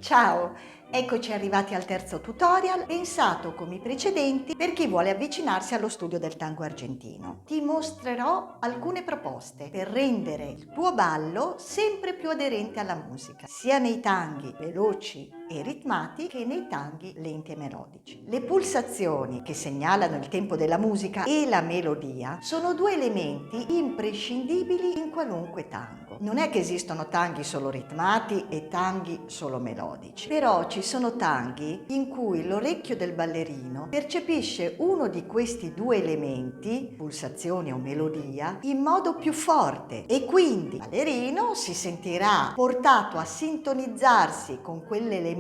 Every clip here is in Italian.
Ciao, eccoci arrivati al terzo tutorial, pensato come i precedenti per chi vuole avvicinarsi allo studio del tango argentino. Ti mostrerò alcune proposte per rendere il tuo ballo sempre più aderente alla musica, sia nei tanghi veloci e ritmati che nei tanghi lenti e melodici. Le pulsazioni che segnalano il tempo della musica e la melodia sono due elementi imprescindibili in qualunque tango. Non è che esistono tanghi solo ritmati e tanghi solo melodici, però ci sono tanghi in cui l'orecchio del ballerino percepisce uno di questi due elementi, pulsazione o melodia, in modo più forte e quindi il ballerino si sentirà portato a sintonizzarsi con quell'elemento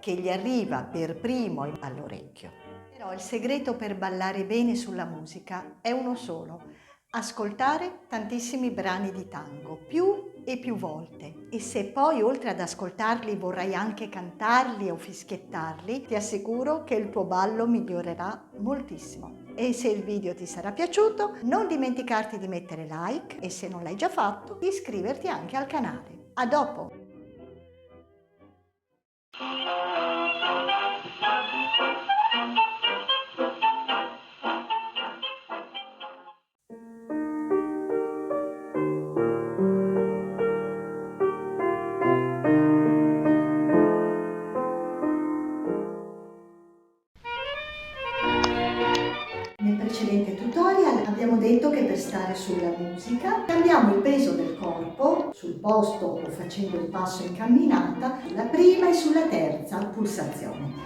che gli arriva per primo all'orecchio. Però il segreto per ballare bene sulla musica è uno solo: ascoltare tantissimi brani di tango, più e più volte. E se poi oltre ad ascoltarli vorrai anche cantarli o fischiettarli, ti assicuro che il tuo ballo migliorerà moltissimo. E se il video ti sarà piaciuto, non dimenticarti di mettere like e, se non l'hai già fatto, di iscriverti anche al canale. A dopo! Nel precedente tutorial abbiamo detto che per stare sulla musica cambiamo il peso del corpo sul posto o facendo il passo in camminata sulla prima e sulla terza pulsazione.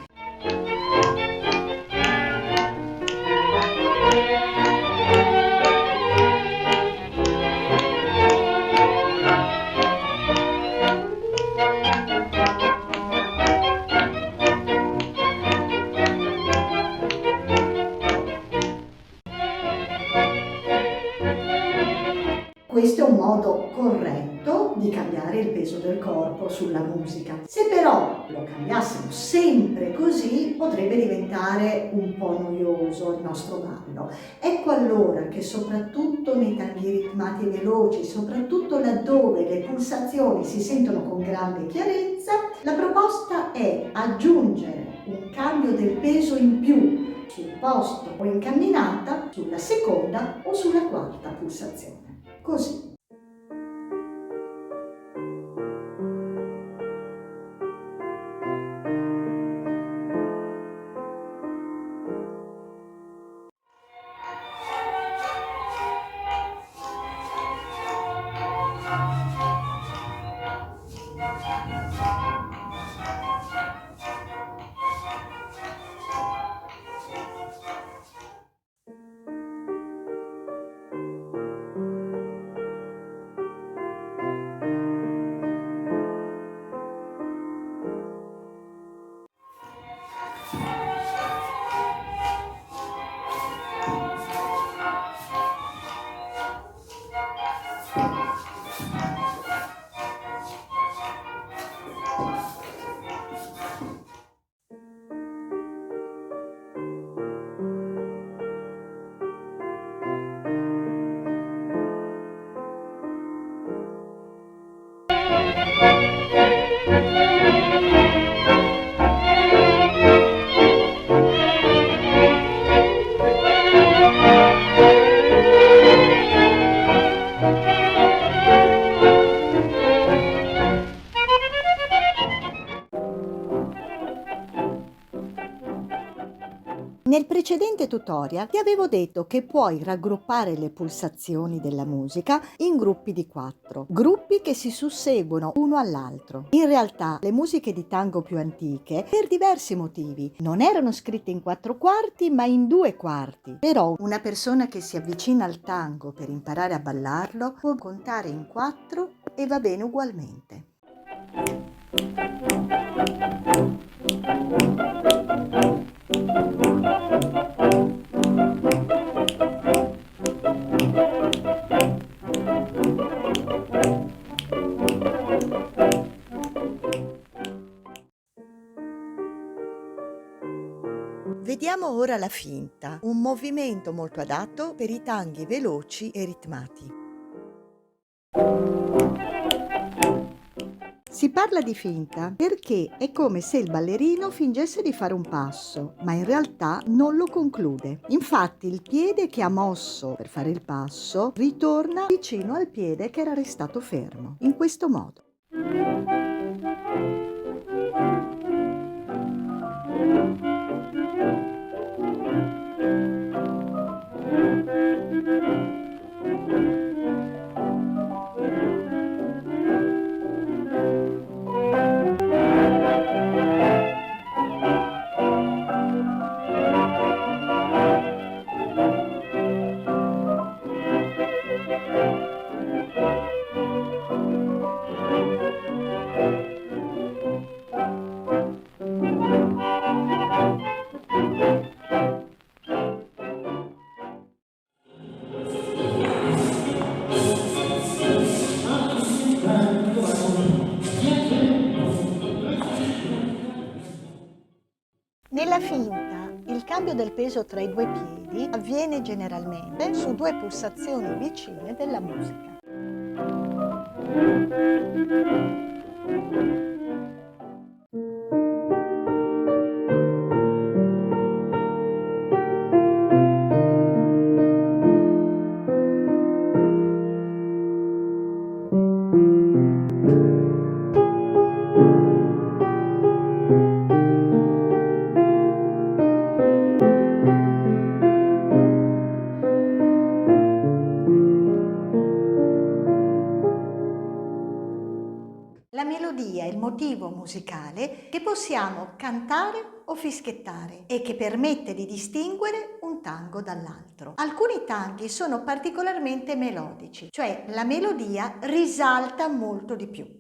Questo è un modo corretto di cambiare il peso del corpo sulla musica. Se però lo cambiassimo sempre così, potrebbe diventare un po' noioso il nostro ballo. Ecco allora che soprattutto nei tanghi ritmati e veloci, soprattutto laddove le pulsazioni si sentono con grande chiarezza, la proposta è aggiungere un cambio del peso in più sul posto o in camminata, sulla seconda o sulla quarta pulsazione. Così. Nel precedente tutorial ti avevo detto che puoi raggruppare le pulsazioni della musica in gruppi di 4, gruppi che si susseguono uno all'altro. In realtà le musiche di tango più antiche, per diversi motivi, non erano scritte in 4 quarti ma in 2 quarti. Però una persona che si avvicina al tango per imparare a ballarlo può contare in 4 e va bene ugualmente. Vediamo ora la finta, un movimento molto adatto per i tanghi veloci e ritmati. Si parla di finta perché è come se il ballerino fingesse di fare un passo, ma in realtà non lo conclude. Infatti il piede che ha mosso per fare il passo ritorna vicino al piede che era restato fermo, in questo modo. Nella finta, il cambio del peso tra i due piedi avviene generalmente su due pulsazioni vicine della musica. La melodia è il motivo musicale che possiamo cantare o fischiettare e che permette di distinguere un tango dall'altro. Alcuni tanghi sono particolarmente melodici, cioè la melodia risalta molto di più.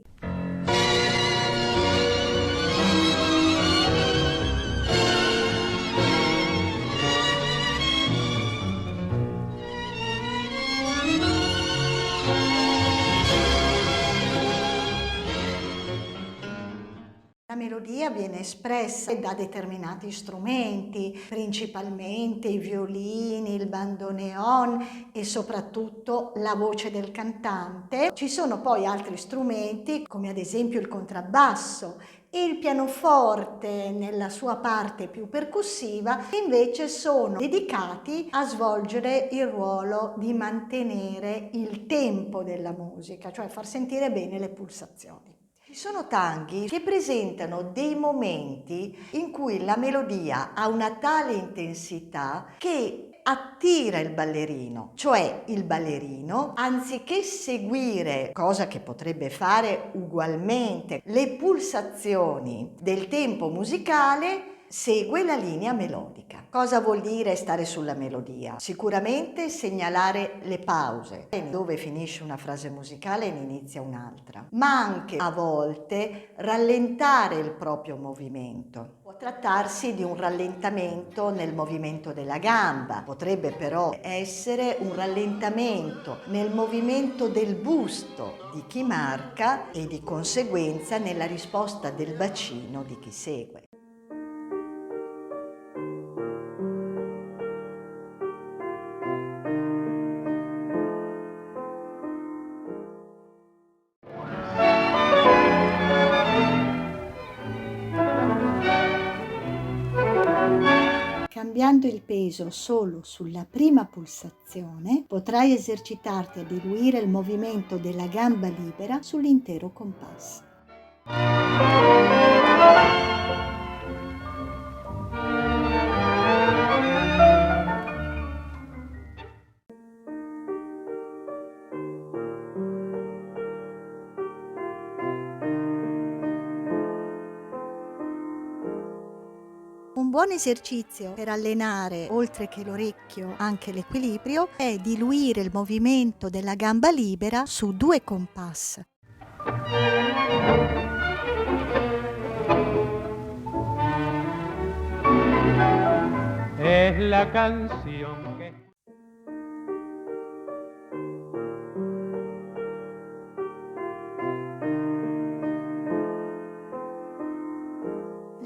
La melodia viene espressa da determinati strumenti, principalmente i violini, il bandoneon e soprattutto la voce del cantante. Ci sono poi altri strumenti come ad esempio il contrabbasso e il pianoforte nella sua parte più percussiva, che invece sono dedicati a svolgere il ruolo di mantenere il tempo della musica, cioè far sentire bene le pulsazioni. Ci sono tanghi che presentano dei momenti in cui la melodia ha una tale intensità che attira il ballerino, cioè il ballerino, anziché seguire, cosa che potrebbe fare ugualmente, le pulsazioni del tempo musicale, segue la linea melodica. Cosa vuol dire stare sulla melodia? Sicuramente segnalare le pause, dove finisce una frase musicale e ne inizia un'altra, ma anche a volte rallentare il proprio movimento. Può trattarsi di un rallentamento nel movimento della gamba, potrebbe però essere un rallentamento nel movimento del busto di chi marca e di conseguenza nella risposta del bacino di chi segue. Cambiando il peso solo sulla prima pulsazione, potrai esercitarti a diluire il movimento della gamba libera sull'intero compasso. Un buon esercizio per allenare, oltre che l'orecchio, anche l'equilibrio, è diluire il movimento della gamba libera su due compass. Es la canción que...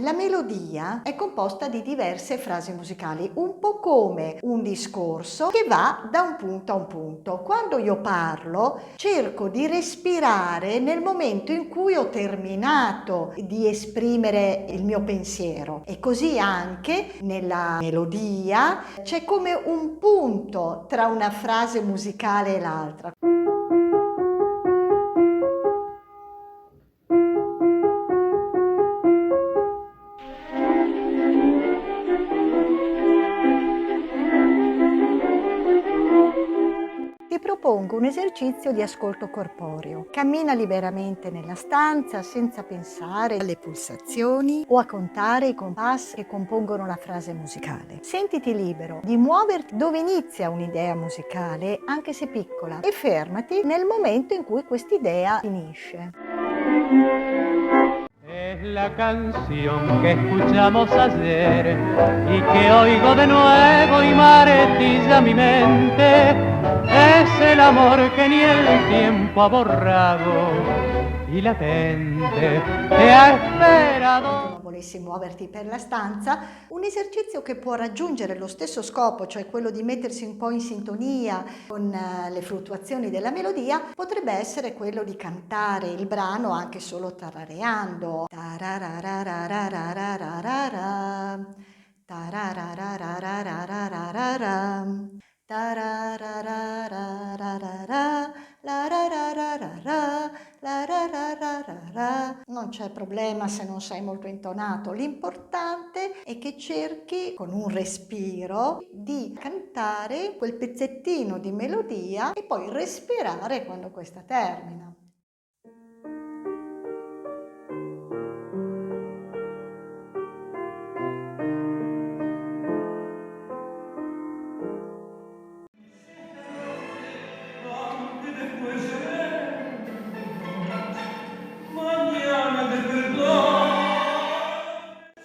La melodia è composta di diverse frasi musicali, un po' come un discorso che va da un punto a un punto. Quando io parlo, cerco di respirare nel momento in cui ho terminato di esprimere il mio pensiero, e così anche nella melodia c'è come un punto tra una frase musicale e l'altra. Ti propongo un esercizio di ascolto corporeo. Cammina liberamente nella stanza senza pensare alle pulsazioni o a contare i compassi che compongono la frase musicale. Sentiti libero di muoverti dove inizia un'idea musicale, anche se piccola, e fermati nel momento in cui quest'idea finisce. Es la canción que escuchamos ayer y que oigo de nuevo y martilla mi mente. Es el amor que ni el tiempo ha borrado y latente te ha esperado. Non volessi muoverti per la stanza, un esercizio che può raggiungere lo stesso scopo, cioè quello di mettersi un po' in sintonia con le fluttuazioni della melodia, potrebbe essere quello di cantare il brano anche solo tarareando. Tararararararararara, tarararararararara, tararararararara, lararararara, lararararara. Non c'è problema se non sei molto intonato, l'importante è che cerchi con un respiro di cantare quel pezzettino di melodia e poi respirare quando questa termina.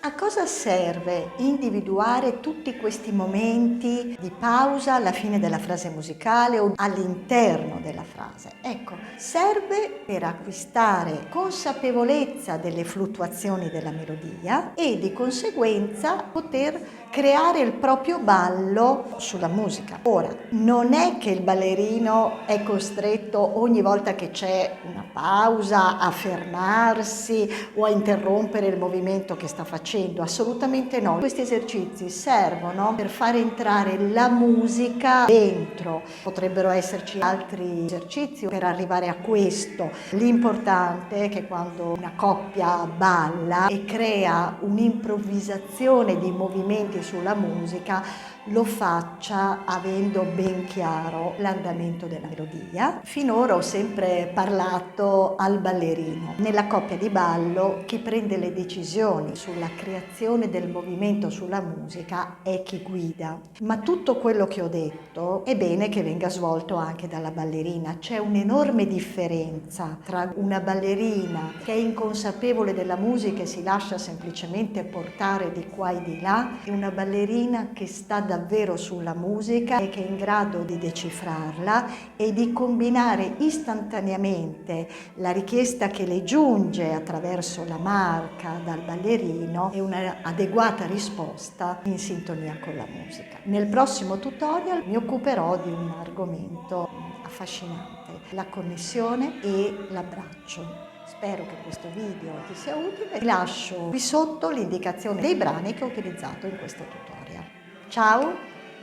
A cosa serve individuare tutti questi momenti di pausa alla fine della frase musicale o all'interno della frase? Ecco, serve per acquistare consapevolezza delle fluttuazioni della melodia e di conseguenza poter creare il proprio ballo sulla musica. Ora, non è che il ballerino è costretto ogni volta che c'è una pausa a fermarsi o a interrompere il movimento che sta facendo, assolutamente no. Questi esercizi servono per far entrare la musica dentro. Potrebbero esserci altri esercizi per arrivare a questo. L'importante è che quando una coppia balla e crea un'improvvisazione di movimenti sulla musica, lo faccia avendo ben chiaro l'andamento della melodia. Finora ho sempre parlato al ballerino. Nella coppia di ballo chi prende le decisioni sulla creazione del movimento sulla musica è chi guida. Ma tutto quello che ho detto è bene che venga svolto anche dalla ballerina. C'è un'enorme differenza tra una ballerina che è inconsapevole della musica e si lascia semplicemente portare di qua e di là e una ballerina che sta davvero sulla musica e che è in grado di decifrarla e di combinare istantaneamente la richiesta che le giunge attraverso la marca dal ballerino e un'adeguata risposta in sintonia con la musica. Nel prossimo tutorial mi occuperò di un argomento affascinante, la connessione e l'abbraccio. Spero che questo video ti sia utile. Ti lascio qui sotto l'indicazione dei brani che ho utilizzato in questo tutorial. Ciao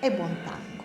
e buon tango!